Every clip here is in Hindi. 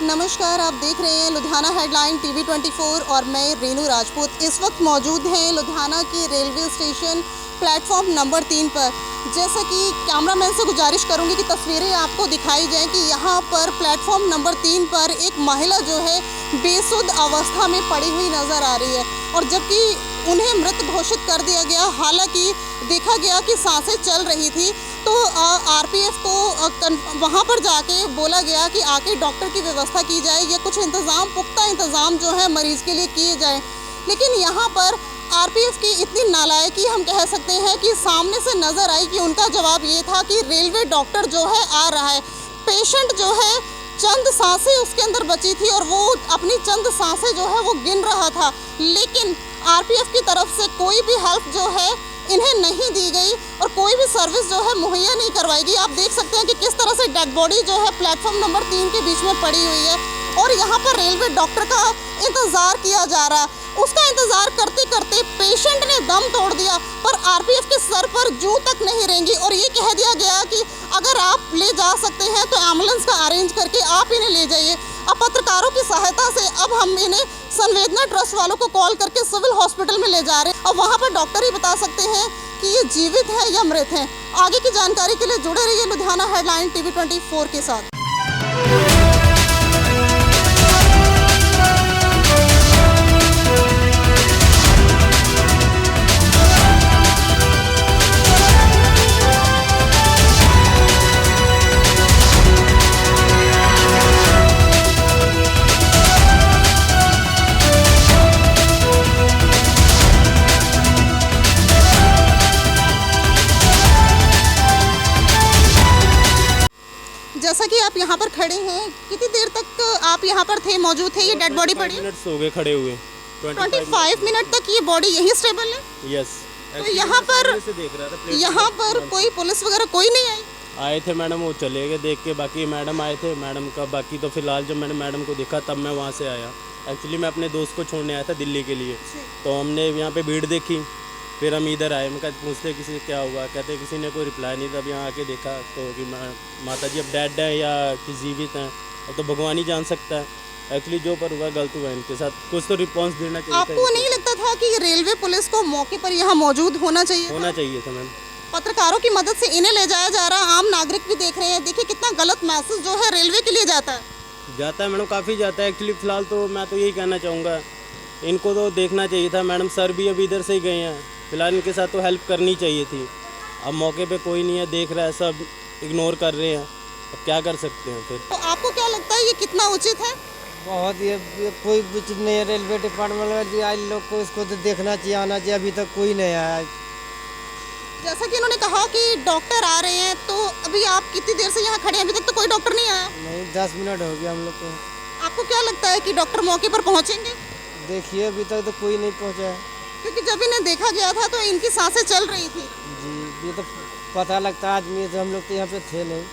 नमस्कार, आप देख रहे हैं लुधियाना हेडलाइन टीवी 24 और मैं रेनू राजपूत। इस वक्त मौजूद हैं लुधियाना के रेलवे स्टेशन प्लेटफॉर्म नंबर 3 पर। जैसा कि कैमरामैन से गुजारिश करूंगी कि तस्वीरें आपको दिखाई जाएं कि यहाँ पर प्लेटफॉर्म नंबर 3 पर एक महिला जो है बेसुध अवस्था में पड़ी हुई नज़र आ रही है और जबकि उन्हें मृत घोषित कर दिया गया। हालांकि देखा गया कि सांसें चल रही थी तो आरपीएफ को वहाँ पर जाके बोला गया कि आके डॉक्टर की व्यवस्था की जाए या कुछ पुख्ता इंतज़ाम जो है मरीज़ के लिए किए जाएं। लेकिन यहाँ पर आरपीएफ की इतनी नालायकी हम कह सकते हैं कि सामने से नज़र आई कि उनका जवाब ये था कि रेलवे डॉक्टर जो है आ रहा है। पेशेंट जो है चंद सांसें उसके अंदर बची थी और वो अपनी चंद सांसें जो है वो गिन रहा था, लेकिन आरपीएफ की तरफ से कोई भी हेल्प जो है इन्हें नहीं दी गई और कोई भी सर्विस जो है मुहैया नहीं करवाई गई। आप देख सकते हैं कि किस तरह से डेड बॉडी जो है प्लेटफॉर्म नंबर 3 के बीच में पड़ी हुई है और यहाँ पर रेलवे डॉक्टर का इंतज़ार किया जा रहा है। उसका इंतज़ार करते करते पेशेंट ने दम तोड़ दिया, पर आरपीएफ के सर पर जूं तक नहीं रेंगी और ये कह दिया गया कि अगर आप ले जा सकते हैं तो एम्बुलेंस का अरेंज करके आप इन्हें ले जाइए। अब पत्रकारों की सहायता से अब हम इन्हें संवेदना ट्रस्ट वालों को कॉल करके सिविल हॉस्पिटल में ले जा रहे हैं। अब वहाँ पर डॉक्टर ही बता सकते हैं कि ये जीवित है या मृत हैं। आगे की जानकारी के लिए जुड़े रहिए लुधियाना हेडलाइन टीवी 24 के साथ। जैसा कि आप यहाँ पर खड़े हैं, कितनी देर तक आप यहाँ पर थे, मौजूद थे? ये डेड बॉडी पड़ी 25 मिनट्स हो गए खड़े हुए। 25 मिनट तक ये बॉडी यहीं स्टेबल है? यस। तो यहाँ पर कोई पुलिस वगैरह कोई नहीं आई? आए थे मैडम, वो चले गए देख के। बाकी मैडम आए थे, मैडम का बाकी तो फिलहाल जब मैंने मैडम को देखा तब मैं वहाँ से आया। एक्चुअली मैं अपने दोस्त को छोड़ने आया था दिल्ली के लिए, तो हमने यहाँ पे भीड़ देखी, फिर हम इधर आए। मैं कहते पूछते किसी से क्या हुआ, कहते किसी ने कोई रिप्लाई नहीं। तब यहाँ आके देखा तो कि माता जी अब डेड हैं या कि जीवित हैं, अब तो भगवान ही जान सकता है। एक्चुअली जो पर हुआ गलत हुआ इनके साथ, कुछ तो रिस्पॉन्स देना चाहिए। आपको नहीं लगता था कि रेलवे पुलिस को मौके पर यहाँ मौजूद होना चाहिए था मैम? पत्रकारों की मदद से इन्हें ले जाया जा रहा है, आम नागरिक भी देख रहे हैं। देखिए कितना गलत मैसेज जो है रेलवे के लिए जाता है मैडम, काफ़ी जाता है। एक्चुअली फ़िलहाल तो मैं तो यही कहना चाहूँगा, इनको तो देखना चाहिए था मैडम। सर भी अभी इधर से ही गए हैं, फिलहाल इनके साथ तो हेल्प करनी चाहिए थी। अब मौके पे कोई नहीं है, देख रहा है, सब इग्नोर कर रहे हैं, अब क्या कर सकते हैं फिर। तो आपको क्या लगता है ये कितना उचित है? बहुत ये कोई उचित नहीं है। रेलवे डिपार्टमेंट में आई लोग को इसको तो देखना चाहिए, आना चाहिए। अभी तक कोई नहीं आया। जैसा कि इन्होंने कहा कि डॉक्टर आ रहे हैं, तो अभी आप कितनी देर से यहाँ खड़े हैं? अभी तक तो कोई डॉक्टर नहीं आया? नहीं, 10 मिनट हो गया हम लोग को। आपको क्या लगता है कि डॉक्टर मौके पर पहुँचेंगे? देखिए अभी तक तो कोई नहीं पहुँचा है, क्योंकि जब इन्हें देखा गया था तो इनकी सांसें चल रही थी। जी, ये तो पता लगता है आदमी, तो हम लोग तो यहाँ पे थे नहीं।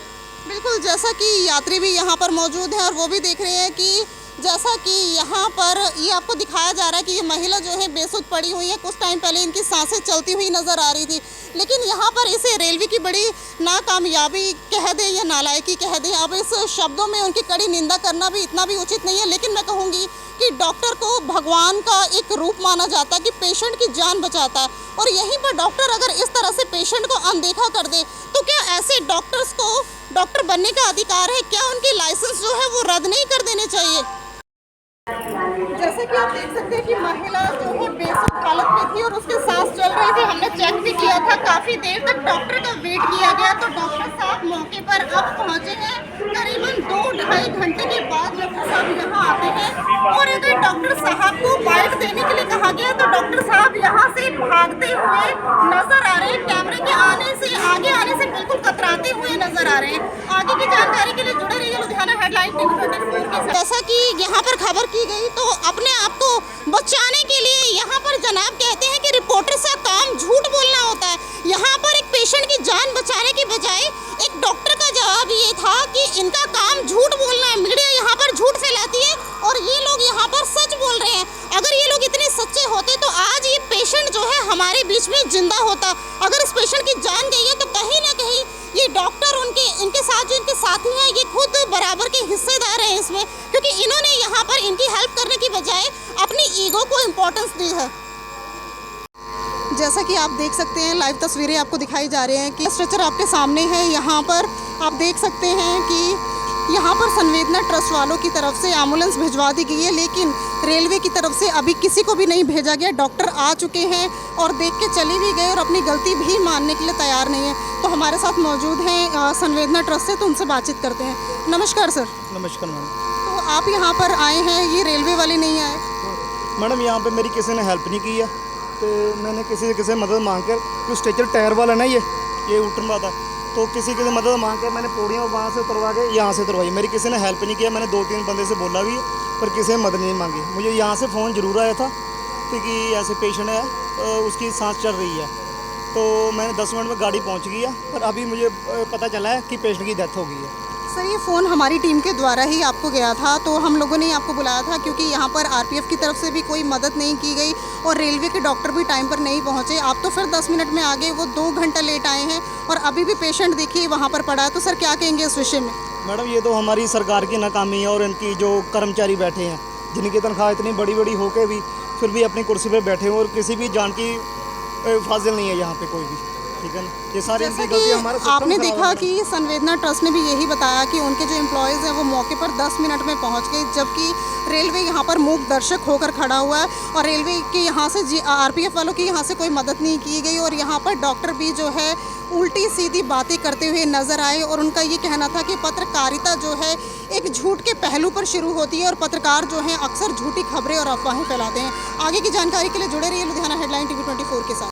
बिल्कुल, जैसा कि यात्री भी यहाँ पर मौजूद हैं और वो भी देख रहे हैं कि जैसा कि यहाँ पर ये आपको दिखाया जा रहा है कि ये महिला जो है बेसुध पड़ी हुई है। कुछ टाइम पहले इनकी सांसें चलती हुई नज़र आ रही थी, लेकिन यहाँ पर इसे रेलवे की बड़ी नाकामयाबी कह दें या नालायकी कह दें, अब इस शब्दों में उनकी कड़ी निंदा करना भी इतना भी उचित नहीं है। लेकिन मैं कहूँगी कि डॉक्टर को भगवान का एक रूप माना जाता है कि पेशेंट की जान बचाता है, और यहीं पर डॉक्टर अगर इस तरह से पेशेंट को अनदेखा कर दे तो क्या ऐसे डॉक्टर्स को डॉक्टर बनने का अधिकार है? क्या उनके लाइसेंस जो है वो रद्द नहीं कर देने चाहिए? जैसे कि आप देख सकते हैं कि महिला जो है बेसुध हालत में थी और उसके सांस चल रही थी। हमने चेक भी किया था, काफ़ी देर तक डॉक्टर का वेट किया गया, तो डॉक्टर साहब मौके पर अब पहुंचे हैं। करीबन 2-2.5 घंटे के बाद डॉक्टर साहब यहाँ आते हैं और अगर डॉक्टर साहब को बाइट देने के लिए कहा गया तो डॉक्टर साहब यहाँ से भागते हुए नजर आ रहे हैं। कैमरे के आगे आने से बिल्कुल कतराते हुए नजर आ रहे हैं। आगे की जानकारी के लिए जुड़े रहिए लुधियाना हेडलाइन टीवी 24 के साथ। जैसा कि यहाँ पर खबर की गई तो अपने आप को बचाने के लिए यहाँ पर जनाब कहते हैं कि रिपोर्टर से काम झूठ बोलना होता है। यहाँ पर एक पेशेंट की जान बचाने की बजाय एक डॉक्टर का जवाब ये था कि इनका काम झूठ बोलना है। मीडिया यहाँ पर झूठ फैलाती है और ये लोग यहाँ पर सच बोल रहे हैं। अगर ये लोग इतने सच्चे होते तो आज ये पेशेंट जो है हमारे बीच में जिंदा होता। अगर इस पेशेंट की जान गई है तो कहीं ना कहीं ये डॉक्टर इनके साथ जो इनके साथी हैं ये खुद बराबर के हिस्सेदार हैं इसमें, क्योंकि हेल्प करने की बजाय अपनी ईगो को इम्पोर्टेंस दी है। जैसा कि आप देख सकते हैं, लाइव तस्वीरें आपको दिखाई जा रही हैं कि स्ट्रेचर आपके सामने है। यहाँ पर आप देख सकते हैं कि यहाँ पर संवेदना ट्रस्ट वालों की तरफ से एम्बुलेंस भिजवा दी गई है, लेकिन रेलवे की तरफ से अभी किसी को भी नहीं भेजा गया। डॉक्टर आ चुके हैं और देख के चले भी गए और अपनी गलती भी मानने के लिए तैयार नहीं है। तो हमारे साथ मौजूद हैं संवेदना ट्रस्ट से, तो उनसे बातचीत करते हैं। नमस्कार सर। नमस्कार मैम। तो आप यहाँ पर आए हैं, ये रेलवे वाले नहीं आए? मैडम यहाँ पे मेरी किसी ने हेल्प नहीं की है, तो मैंने किसी से मदद मांग कर, जो स्ट्रेचर टायर वाला ना ये उठन रहा था, तो किसी की मदद मांग के मैंने पौड़ियाँ वहाँ से उतरवा के यहाँ से उतरवाई। मेरी किसी ने हेल्प नहीं किया। मैंने 2-3 बंदे से बोला भी, पर किसी ने मदद नहीं मांगी। मुझे यहाँ से फ़ोन ज़रूर आया था कि ऐसे पेशेंट है, उसकी सांस चल रही है, तो मैंने 10 मिनट में गाड़ी पहुँच गई है, पर अभी मुझे पता चला है कि पेशेंट की डेथ हो गई है। सर, ये फ़ोन हमारी टीम के द्वारा ही आपको गया था, तो हम लोगों ने आपको बुलाया था क्योंकि यहाँ पर आरपीएफ की तरफ से भी कोई मदद नहीं की गई और रेलवे के डॉक्टर भी टाइम पर नहीं पहुँचे। आप तो फिर 10 मिनट में आ गए, वो 2 घंटा लेट आए हैं और अभी भी पेशेंट देखिए वहाँ पर पड़ा है। तो सर क्या कहेंगे इस विषय में? मैडम ये तो हमारी सरकार की नाकामी है और इनकी जो कर्मचारी बैठे हैं, जिनकी तनख्वाह इतनी बड़ी बड़ी होके भी फिर भी अपनी कुर्सी पे बैठे हैं और किसी भी जान की फाजिल नहीं है यहाँ पे कोई भी, ठीक है ना। ये सारी इनकी गलती है। हमारा आपने देखा कि संवेदना ट्रस्ट ने भी यही बताया कि उनके जो एम्प्लॉयज़ हैं वो मौके पर 10 मिनट में पहुंच गए, जबकि रेलवे यहाँ पर मूक दर्शक होकर खड़ा हुआ है और रेलवे के यहाँ से आरपीएफ वालों की यहाँ से कोई मदद नहीं की गई और यहाँ पर डॉक्टर भी जो है उल्टी सीधी बातें करते हुए नजर आए और उनका ये कहना था कि पत्रकारिता जो है एक झूठ के पहलू पर शुरू होती है और पत्रकार जो हैं अक्सर झूठी खबरें और अफवाहें फैलाते हैं। आगे की जानकारी के लिए जुड़े रहिए लुधियाना हेडलाइन TV 24 के साथ।